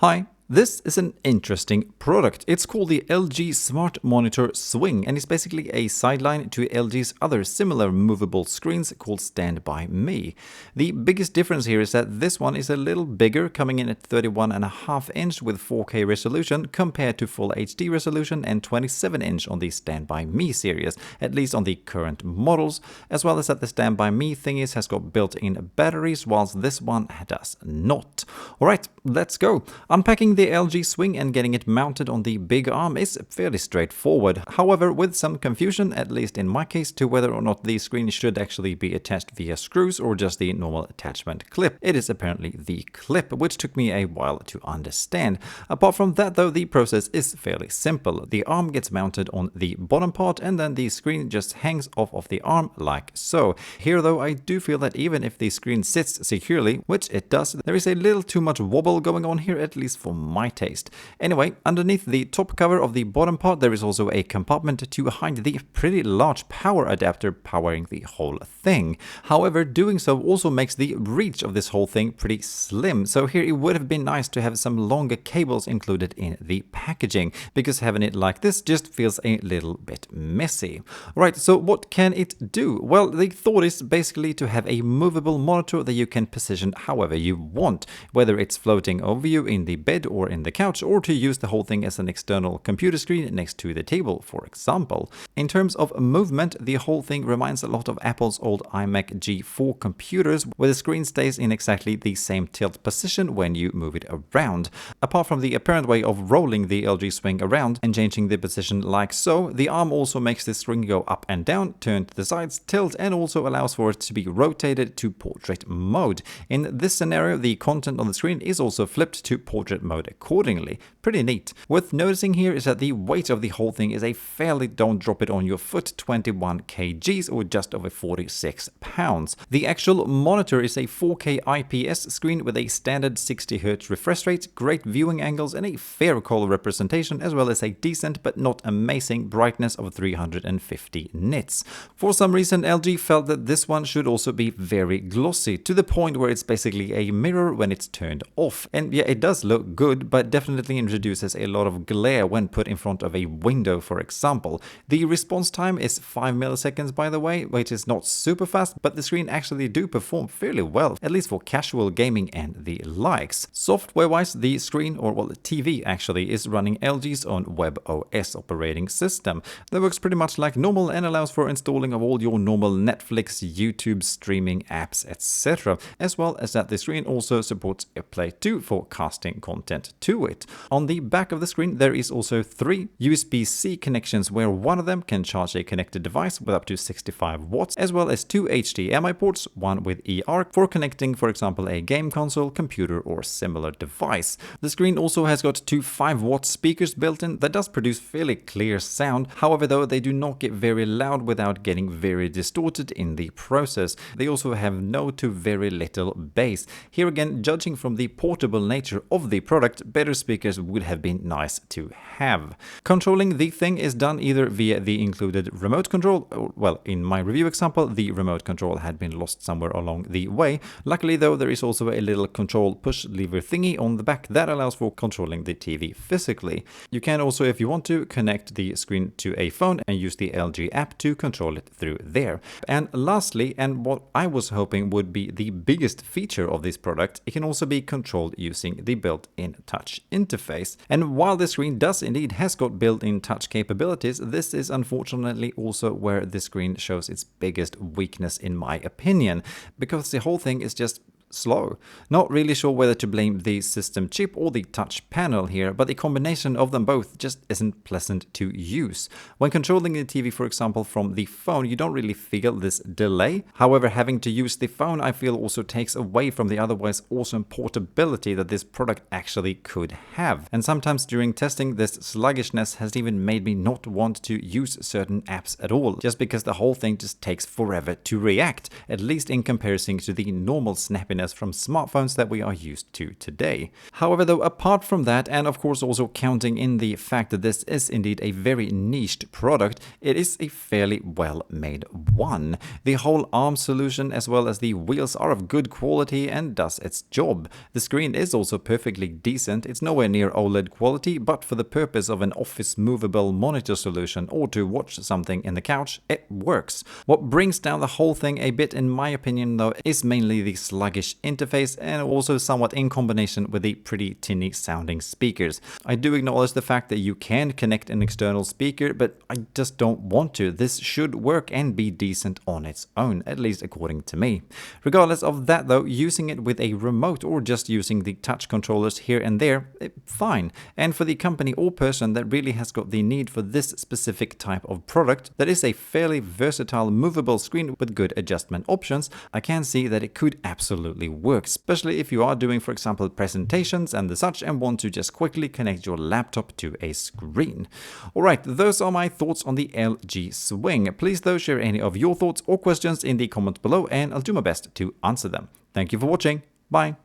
Hi, this is an interesting product. It's called the LG Smart Monitor Swing, and it's basically a sideline to LG's other similar movable screens called Stand By Me. The biggest difference here is that this one is a little bigger, coming in at 31.5 inch with 4K resolution compared to Full HD resolution and 27 inch on the Stand By Me series, at least on the current models, as well as that the Stand By Me thingies has got built-in batteries, whilst this one does not. Alright, let's go. Unpacking the LG Swing and getting it mounted on the big arm is fairly straightforward, however with some confusion, at least in my case, to whether or not the screen should actually be attached via screws or just the normal attachment clip. It is apparently the clip, which took me a while to understand. Apart from that though, the process is fairly simple. The arm gets mounted on the bottom part and then the screen just hangs off of the arm like so. Here though, I do feel that even if the screen sits securely, which it does, there is a little too much wobble going on here, at least for my taste. Anyway, underneath the top cover of the bottom part there is also a compartment to hide the pretty large power adapter powering the whole thing. However, doing so also makes the reach of this whole thing pretty slim, so here it would have been nice to have some longer cables included in the packaging, because having it like this just feels a little bit messy. Alright, so what can it do? Well, the thought is basically to have a movable monitor that you can position however you want, whether it's floating over you in the bed or in the couch, or to use the whole thing as an external computer screen next to the table, for example. In terms of movement, the whole thing reminds a lot of Apple's old iMac G4 computers, where the screen stays in exactly the same tilt position when you move it around. Apart from the apparent way of rolling the LG Swing around and changing the position like so, the arm also makes the string go up and down, turn to the sides, tilt, and also allows for it to be rotated to portrait mode. In this scenario, the content on the screen is also flipped to portrait mode accordingly. Pretty neat. Worth noticing here is that the weight of the whole thing is a fairly, don't drop it on your foot, 21 kgs or just over 46 pounds. The actual monitor is a 4K IPS screen with a standard 60Hz refresh rate, great viewing angles, and a fair color representation, as well as a decent but not amazing brightness of 350 nits. For some reason, LG felt that this one should also be very glossy, to the point where it's basically a mirror when it's turned off. And yeah, it does look good, but definitely introduces a lot of glare when put in front of a window, for example. The response time is 5 milliseconds, by the way, which is not super fast, but the screen actually do perform fairly well, at least for casual gaming and the likes. Software-wise, the screen, or well, the TV actually, is running LG's own WebOS operating system that works pretty much like normal and allows for installing of all your normal Netflix, YouTube streaming apps, etc. As well as that the screen also supports AirPlay 2 for casting content to it. On the back of the screen there is also 3 USB-C connections, where one of them can charge a connected device with up to 65 watts, as well as 2 HDMI ports, one with eARC for connecting, for example, a game console, computer, or similar device. The screen also has got 2 5-watt speakers built in that does produce fairly clear sound, however though they do not get very loud without getting very distorted in the process. They also have no to very little bass. Here again, judging from the portable nature of the product, better speakers would have been nice to have. Controlling the thing is done either via the included remote control, or, well, in my review example, the remote control had been lost somewhere along the way. Luckily though, there is also a little control push lever thingy on the back that allows for controlling the TV physically. You can also, if you want to, connect the screen to a phone and use the LG app to control it through there. And lastly, and what I was hoping would be the biggest feature of this product, it can also be controlled using the built-in touch interface. And while the screen does indeed has got built-in touch capabilities, this is unfortunately also where the screen shows its biggest weakness in my opinion, because the whole thing is just slow. Not really sure whether to blame the system chip or the touch panel here, but the combination of them both just isn't pleasant to use. When controlling the TV, for example, from the phone, you don't really feel this delay. However, having to use the phone, I feel, also takes away from the otherwise awesome portability that this product actually could have. And sometimes during testing, this sluggishness has even made me not want to use certain apps at all, just because the whole thing just takes forever to react, at least in comparison to the normal snappiness screen as from smartphones that we are used to today. However, though, apart from that, and of course also counting in the fact that this is indeed a very niched product, it is a fairly well-made one. The whole arm solution as well as the wheels are of good quality and does its job. The screen is also perfectly decent. It's nowhere near OLED quality, but for the purpose of an office movable monitor solution or to watch something in the couch, it works. What brings down the whole thing a bit, in my opinion though, is mainly the sluggish interface and also somewhat in combination with the pretty tinny sounding speakers. I do acknowledge the fact that you can connect an external speaker, but I just don't want to. This should work and be decent on its own, at least according to me. Regardless of that though, using it with a remote or just using the touch controllers here and there, fine. And for the company or person that really has got the need for this specific type of product, that is a fairly versatile movable screen with good adjustment options, I can see that it could absolutely work, especially if you are doing, for example, presentations and the such and want to just quickly connect your laptop to a screen. Alright, those are my thoughts on the LG Swing. Please though share any of your thoughts or questions in the comments below and I'll do my best to answer them. Thank you for watching. Bye.